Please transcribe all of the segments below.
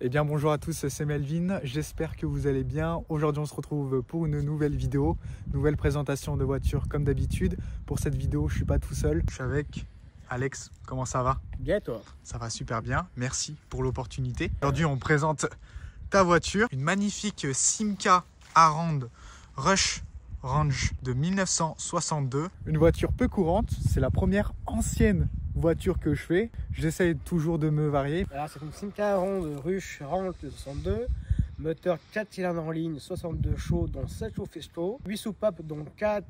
Eh bien bonjour à tous, c'est Melvin, j'espère que vous allez bien. Aujourd'hui on se retrouve pour une nouvelle vidéo, nouvelle présentation de voiture comme d'habitude. Pour cette vidéo je suis pas tout seul, je suis avec Alex. Comment ça va? Bien toi? Ça va super bien, merci pour l'opportunité. Aujourd'hui on présente ta voiture, une magnifique Simca Aronde Rush Range de 1962. Une voiture peu courante, c'est la première ancienne voiture que je fais. J'essaye toujours de me varier. Alors c'est une Simca Aronde Rush Range de 62. Moteur 4 cylindres en ligne, 62 chevaux dont 7 chevaux fiscaux, 8 soupapes dont 4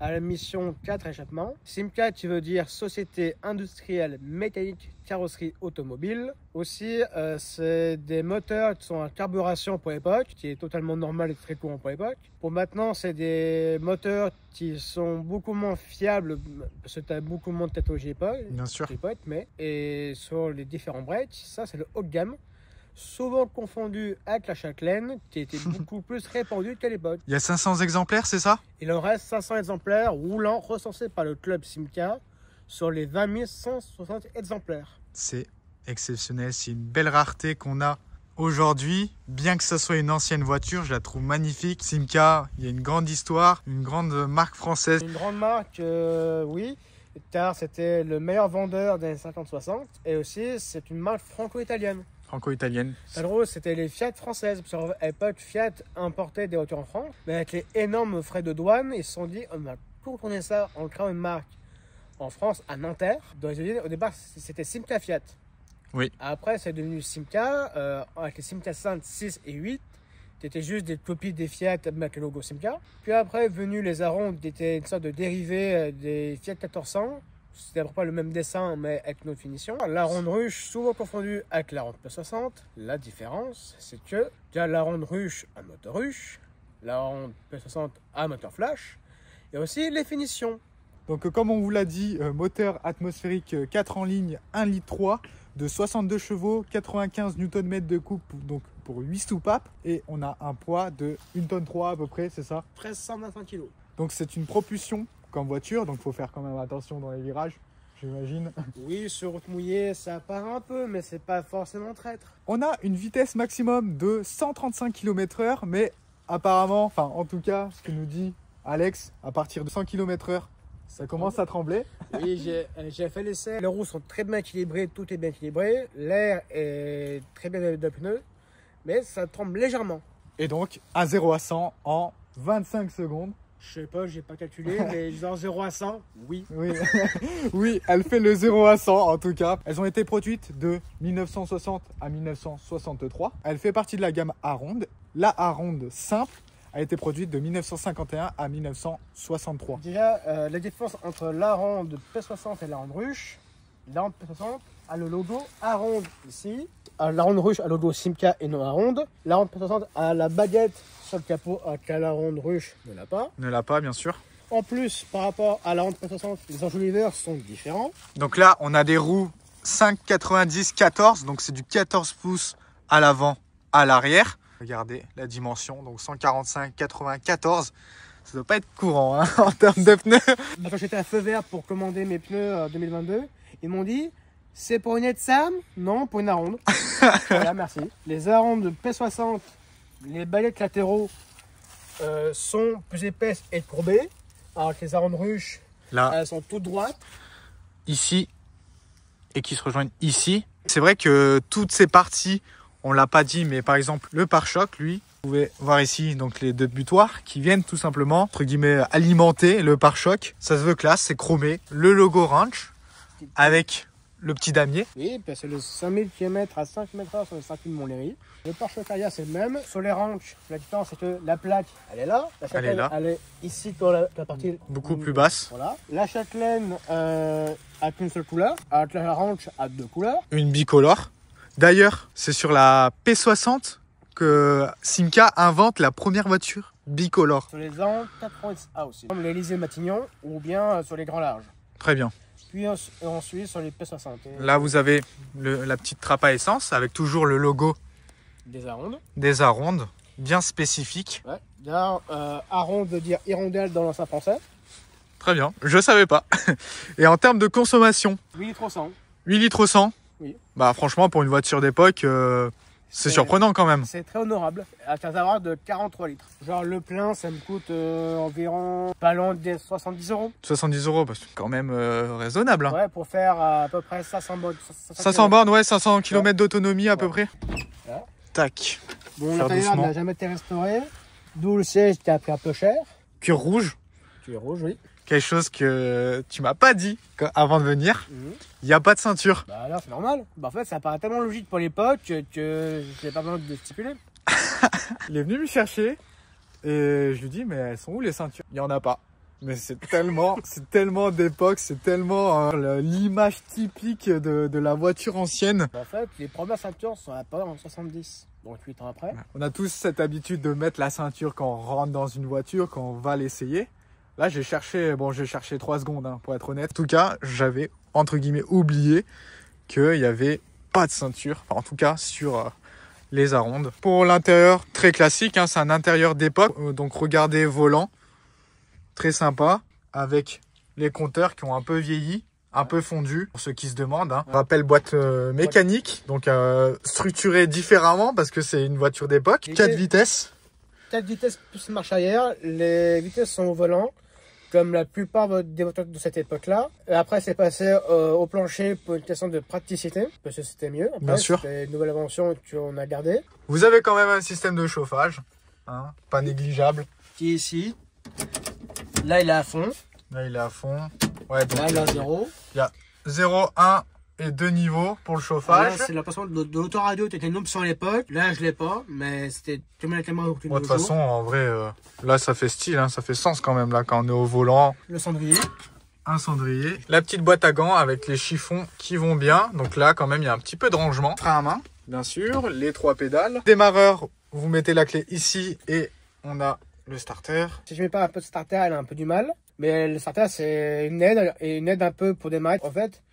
à la mission, 4 échappements. Simca qui veut dire Société Industrielle Mécanique Carrosserie Automobile. Aussi c'est des moteurs qui sont à carburation pour l'époque, qui est totalement normal et très courant pour l'époque. Pour maintenant c'est des moteurs qui sont beaucoup moins fiables parce que tu as beaucoup moins de technologie Bien sûr. et sur les différents breaks, ça c'est le haut de gamme. Souvent confondu avec la châtelaine qui était beaucoup plus répandue qu'à l'époque. Il y a 500 exemplaires, c'est ça? Il en reste 500 exemplaires roulants recensés par le club Simca sur les 20 160 exemplaires. C'est exceptionnel, c'est une belle rareté qu'on a aujourd'hui. Bien que ce soit une ancienne voiture, je la trouve magnifique. Simca, il y a une grande histoire, une grande marque française. Une grande marque, oui, car c'était le meilleur vendeur des années 50-60 et aussi c'est une marque franco-italienne. Franco-italienne. En gros, c'était les Fiat françaises. Parce qu'à l'époque, Fiat importait des voitures en France, mais avec les énormes frais de douane, ils se sont dit on va contourner ça en créant une marque en France, à Nanterre. Donc, au départ, c'était Simca Fiat. Oui. Après, c'est devenu Simca, avec les Simca 5, 6 et 8. C'était juste des copies des Fiat avec le logo Simca. Puis après, est venu les Arondes, qui étaient une sorte de dérivé des Fiat 1400. C'était pas le même dessin, mais avec une autre finition. La ronde ruche, souvent confondue avec la ronde P60. La différence, c'est que tu as la ronde ruche à moteur ruche, la ronde P60 à moteur flash, et aussi les finitions. Donc comme on vous l'a dit, moteur atmosphérique 4 en ligne, 1,3 litre de 62 chevaux, 95 Nm de coupe, donc pour 8 soupapes. Et on a un poids de 1,3 tonne à peu près, c'est ça? 1325 kg. Donc c'est une propulsion comme voiture, donc il faut faire quand même attention dans les virages, j'imagine. Oui, sur route mouillée, ça part un peu, mais c'est pas forcément traître. On a une vitesse maximum de 135 km/h, mais apparemment, enfin en tout cas, ce que nous dit Alex, à partir de 100 km/h, ça commence à trembler. Oui, j'ai fait l'essai. Les roues sont très bien équilibrées, tout est bien équilibré, l'air est très bien de pneus, mais ça tremble légèrement. Et donc, à 0 à 100 en 25 secondes. Je sais pas, j'ai pas calculé, mais genre 0 à 100, oui. Oui. Oui, elle fait le 0 à 100 en tout cas. Elles ont été produites de 1960 à 1963. Elle fait partie de la gamme Aronde. La Aronde simple a été produite de 1951 à 1963. Déjà, la différence entre l'Aronde P60 et l'Aronde Ruche. L'Aronde P60 a le logo Aronde ici. L'Aronde Ruche a le logo Simca et non Aronde. L'Aronde P60 a la baguette sur le capot que l'Aronde Ruche ne l'a pas. Ne l'a pas, bien sûr. En plus, par rapport à l'Aronde P60, les enjoliveurs sont différents. Donc là, on a des roues 5,90-14, donc c'est du 14 pouces à l'avant, à l'arrière. Regardez la dimension, donc 145-94. Ça doit pas être courant hein, en termes de pneus. Quand j'étais à feu vert pour commander mes pneus 2022, ils m'ont dit c'est pour une Sam? Non, pour une Aronde. Voilà, merci. Les Arondes P60, les ballettes latéraux sont plus épaisses et courbées, alors que les Arondes Ruche, Là, elles sont toutes droites. ici, et qui se rejoignent ici. C'est vrai que toutes ces parties, on l'a pas dit, mais par exemple le pare-choc, lui, vous pouvez voir ici donc les deux butoirs qui viennent tout simplement entre guillemets alimenter le pare-choc. Ça se veut classe, c'est chromé. Le logo Ranch avec le petit damier. Oui, parce que le 5000 km à 5 m/h sur le 5000 Montlhéry. Le pare-choc arrière c'est le même. Sur les ranches, la différence c'est que la plaque elle est là. La châtelaine, Elle est là. Elle est ici dans la partie Beaucoup plus basse. Voilà. La châtelaine a qu'une seule couleur, alors que la ranch a deux couleurs. Une bicolore. D'ailleurs, c'est sur la P60 que Simca invente la première voiture bicolore. Sur les Arondes 90A aussi. Comme l'Élysée Matignon ou bien sur les grands larges. Très bien. Puis ensuite sur les P60. Là, vous avez la petite trappe à essence avec toujours le logo Des Arondes. des Arondes, bien spécifique. Ouais. D'ailleurs, Aronde veut dire hirondelle dans l'ancien français. Très bien, je savais pas. Et en termes de consommation, 8 litres au 100. 8 litres au 100. Oui. Bah franchement, pour une voiture d'époque, C'est surprenant quand même. C'est très honorable. À savoir de 43 litres. Genre le plein, ça me coûte environ pas loin des 70 €. 70 €, bah, c'est quand même raisonnable. Hein. Ouais, pour faire à peu près 500 bornes. 500 bornes, ouais, 500 km d'autonomie à peu près. Ouais. Tac. Bon, l'intérieur n'a jamais été restauré. D'où le siège qui a pris un peu cher. Cuir rouge. Cuir rouge, oui. Quelque chose que tu m'as pas dit avant de venir. Il n'y a pas de ceinture. Bah là, c'est normal. Bah en fait, ça paraît tellement logique pour l'époque que j'ai pas besoin de stipuler. Il est venu me chercher et je lui dis mais elles sont où les ceintures? Il n'y en a pas. Mais c'est tellement d'époque, c'est tellement l'image typique de la voiture ancienne. En fait, les premières ceintures sont apparues en 70, donc 8 ans après. On a tous cette habitude de mettre la ceinture quand on rentre dans une voiture, quand on va l'essayer. Là, j'ai cherché 3 secondes, hein, pour être honnête. En tout cas, j'avais, entre guillemets, oublié qu'il n'y avait pas de ceinture. Enfin, en tout cas, sur les Arondes. Pour l'intérieur, très classique, hein, c'est un intérieur d'époque. Donc, regardez, volant. Très sympa. Avec les compteurs qui ont un peu vieilli, un peu fondu. Pour ceux qui se demandent. Hein. Rappel boîte mécanique. Donc, structurée différemment parce que c'est une voiture d'époque. 4 vitesses. 4 vitesses plus marche arrière. Les vitesses sont au volant, comme la plupart des voitures de cette époque-là. Après, c'est passé au plancher pour une question de praticité, parce que c'était mieux. Après, bien sûr. C'est une nouvelle invention qu'on a gardée. Vous avez quand même un système de chauffage, hein, pas négligeable. Qui est ici. Là, il est à fond. Là, il est à fond. Ouais, donc, là, il est à 0. Il y a 0, 1 et 2 niveaux pour le chauffage. C'est l'impression de l'autoradio, c'était une option à l'époque. Là, je l'ai pas, mais c'était tout le monde. De toute façon, en vrai, là, ça fait style, hein, ça fait sens quand même, là, quand on est au volant. Le cendrier. Un cendrier. La petite boîte à gants avec les chiffons qui vont bien. Donc là, quand même, il y a un petit peu de rangement. Frein à main, bien sûr. Les 3 pédales. Démarreur, vous mettez la clé ici et on a le starter. Si je mets pas un peu de starter, elle a un peu du mal. Mais le starter, c'est une aide, et une aide un peu pour démarrer. En fait,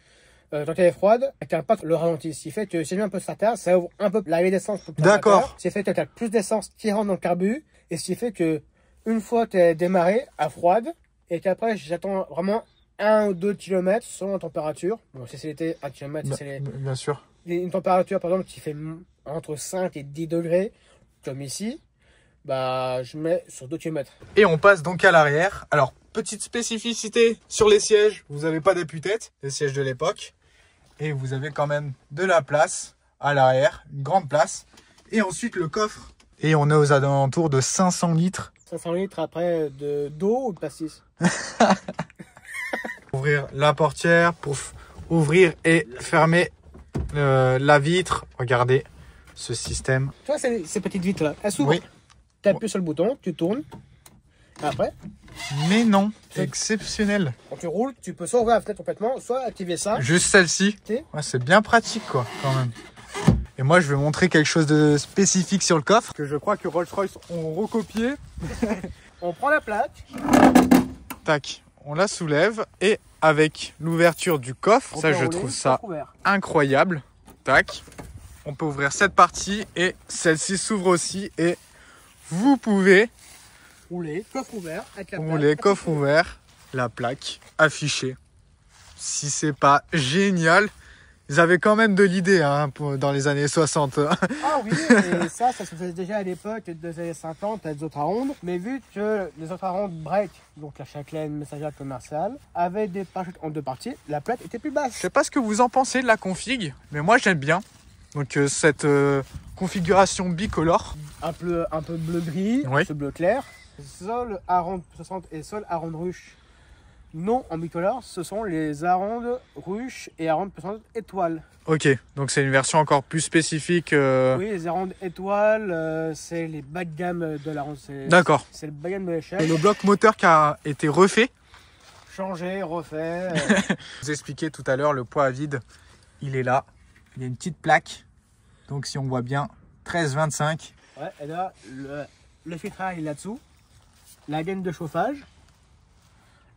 quand elle est froide, elle t'impacte le ralenti. Ce qui fait que si je mets un peu de starter, ça ouvre un peu l'arrivée d'essence pour le carburateur. D'accord. Ce qui fait que tu as plus d'essence qui rentre dans le carbu. Et ce qui fait que une fois tu es démarré à froide, et qu'après j'attends vraiment 1 ou 2 km selon la température. Bon, si c'est l'été, 1 km, si c'est bien sûr. Une température par exemple qui fait entre 5 et 10 degrés, comme ici, bah je mets sur 2 km. Et on passe donc à l'arrière. Alors, petite spécificité sur les sièges, vous n'avez pas d'appuie-tête, les sièges de l'époque. Et vous avez quand même de la place à l'arrière, une grande place. Et ensuite le coffre. Et on est aux alentours de 500 litres. 500 litres après d'eau ou de pastis. Ouvrir la portière pour ouvrir et fermer la vitre. Regardez ce système. Tu vois ces petites vitres là, elles s'ouvrent. Oui. Tu appuies sur le bouton, tu tournes. Après. Mais non, exceptionnel. Quand tu roules, tu peux soit ouvrir la fenêtre complètement, soit activer ça. Juste celle-ci. Ouais, c'est bien pratique quoi, quand même. Et moi, je vais montrer quelque chose de spécifique sur le coffre que je crois que Rolls-Royce ont recopié. On prend la plaque. Tac, on la soulève et avec l'ouverture du coffre, ça je trouve ça incroyable. Tac, on peut ouvrir cette partie et celle-ci s'ouvre aussi et vous pouvez rouler, coffre ouvert, avec la rouler, coffre ouvert, la plaque affichée. Si c'est pas génial, ils avaient quand même de l'idée hein, dans les années 60. Ah oui, et ça se faisait déjà à l'époque des années 50 avec les autres Arondes. Mais vu que les autres Arondes break, donc la châtelaine messagère commerciale, avaient des parachutes en 2 parties, la plaque était plus basse. Je sais pas ce que vous en pensez de la config, mais moi j'aime bien. Donc cette configuration bicolore. Un peu bleu-gris, oui. Ce bleu clair. Sol Aronde 60 et Sol Aronde ruche non en bicolore, ce sont les Arondes ruche et Aronde 60 étoiles. Ok, donc c'est une version encore plus spécifique. Oui, les Arondes étoiles, c'est les bas de gamme de l'Aronde. D'accord. C'est le bas de gamme de l'échelle. Et le bloc moteur qui a été refait. Changé, refait. Je vous expliquais tout à l'heure, le poids à vide, il est là. Il y a une petite plaque. Donc si on voit bien, 13,25. Ouais, et là, le filtrage est là-dessous. La gaine de chauffage.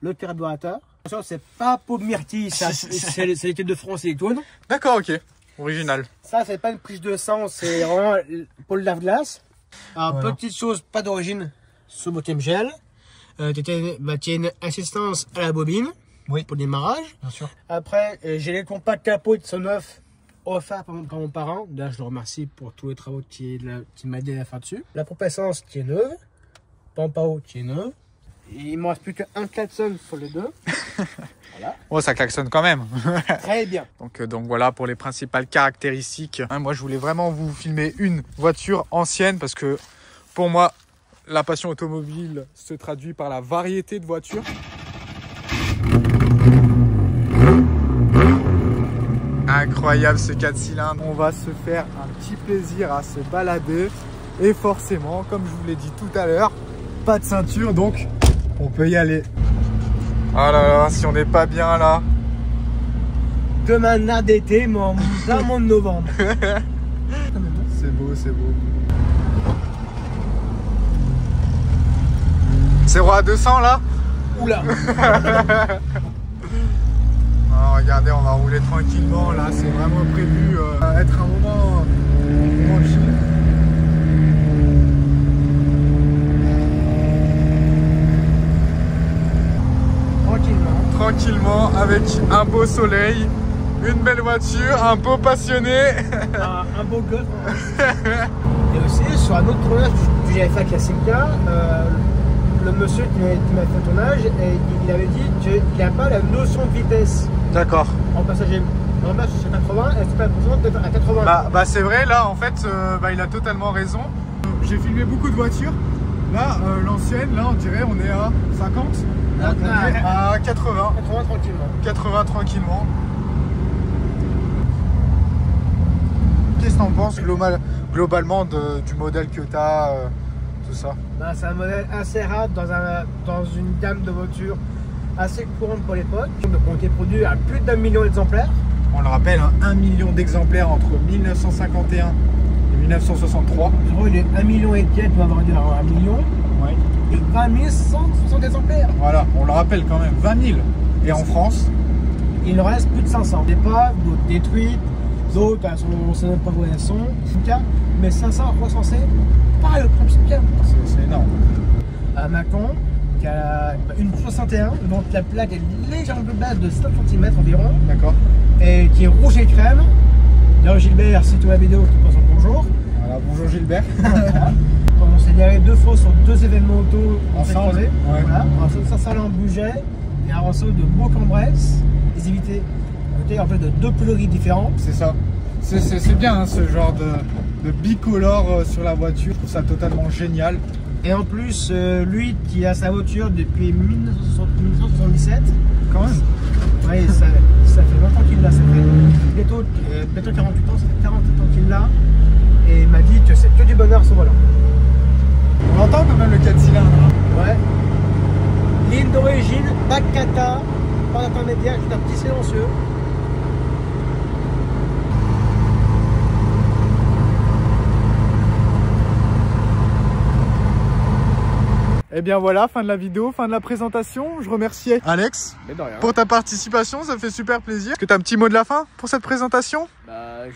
Le carburateur. Attention, c'est pas pour myrtille, c'est l'équipe de France électrone. D'accord, ok. Original. Ça, c'est pas une prise de sang, c'est vraiment pour le lave-glace. Alors, voilà. Petite chose, pas d'origine, ce bottom gel. Tu as une assistance à la bobine. Oui. Pour le démarrage. Bien sûr. Après, j'ai les compacts capots qui sont neufs offert par mon parent. Là, je le remercie pour tous les travaux qu'il m'a aidé à faire dessus. La pompe à essence qui est neuve. Pompe à eau qui est neuve. Il ne me reste plus qu'un klaxon sur les deux. Voilà. Oh, ça klaxonne quand même. Très bien. Donc voilà pour les principales caractéristiques. Moi, je voulais vraiment vous filmer une voiture ancienne parce que pour moi, la passion automobile se traduit par la variété de voitures. Incroyable ce 4 cylindres. On va se faire un petit plaisir à se balader. Et forcément, comme je vous l'ai dit tout à l'heure, pas de ceinture, donc on peut y aller. Ah là là, si on n'est pas bien là. Demain, nard d'été, mais en plein mois de novembre. C'est beau, c'est beau. 0 à 200 là. Oula. Ah, regardez, on va rouler tranquillement là, c'est vraiment prévu être un moment chill. Tranquillement, avec un beau soleil, une belle voiture, un beau passionné. Un beau gosse. Et aussi, sur un autre tournage que j'avais fait avec la Simca, le monsieur qui m'a fait le tournage, il avait dit qu'il n'a pas la notion de vitesse. D'accord. En passager. Normalement, je suis à 80, est-ce pas d'être à 80? Bah c'est vrai, là en fait, il a totalement raison. J'ai filmé beaucoup de voitures. Là, l'ancienne, là on dirait on est à 50. Là, on est à 80. 80 tranquillement. 80 tranquillement. Qu'est-ce que t'en penses globalement du modèle que t'as, tout ça? C'est un modèle assez rare dans une gamme de voitures assez courante pour l'époque. Donc on a été produit à plus d'1 million d'exemplaires. On le rappelle, 1 million d'exemplaires entre 1951 et 1963. Il est 1 million et quelques pour avoir dit 1 million. Ouais. Et 20 160 exemplaires. Voilà, on le rappelle quand même, 20 000. Et en France, il en reste plus de 500. Des pas, d'autres détruites, d'autres on ne sait même pas où elles sont. Mais 500 recensés par le premier Simca. C'est énorme. À Macon, qui a une 61, donc la plaque est légèrement plus basse de 5 cm environ. D'accord. Et qui est rouge et crème. D'ailleurs, Gilbert, si tu vois la vidéo, tu passes un bonjour. Voilà, bonjour Gilbert. Voilà. On s'est garé 2 fois sur 2 événements auto ensemble. Ouais. Voilà, un saut de Saint-Salin en Bugey et un saut de Bourg-en-Bresse. Des invités en fait de 2 pelouries différentes. C'est ça. C'est bien ce genre de bicolore sur la voiture. Je trouve ça totalement génial. Et en plus, lui qui a sa voiture depuis 1977. Quand même. Oui, ça fait longtemps qu'il l'a, c'est vrai. Bientôt 48 ans, ça fait 48 ans qu'il l'a. Et il m'a dit que c'est que du bonheur ce volant. On entend quand même le 4 cylindres. Ouais. Ligne d'origine, pas de kata, pas d'intermédiaire, juste un petit silencieux. Et bien voilà, fin de la vidéo, fin de la présentation. Je remercie Alex pour ta participation, ça fait super plaisir. Est-ce que tu as un petit mot de la fin pour cette présentation?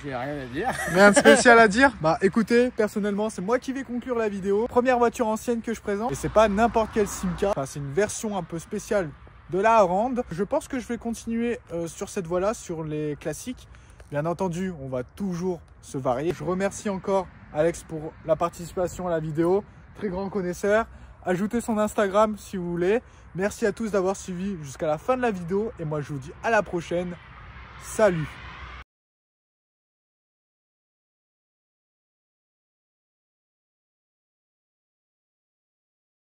J'ai rien à dire. Rien de spécial à dire? Écoutez, personnellement, c'est moi qui vais conclure la vidéo. Première voiture ancienne que je présente. Et c'est pas n'importe quelle Simca. C'est une version un peu spéciale de la Harangue. Je pense que je vais continuer sur cette voie-là, sur les classiques. Bien entendu, on va toujours se varier. Je remercie encore Alex pour la participation à la vidéo. Très grand connaisseur. Ajoutez son Instagram si vous voulez. Merci à tous d'avoir suivi jusqu'à la fin de la vidéo. Et moi, je vous dis à la prochaine. Salut!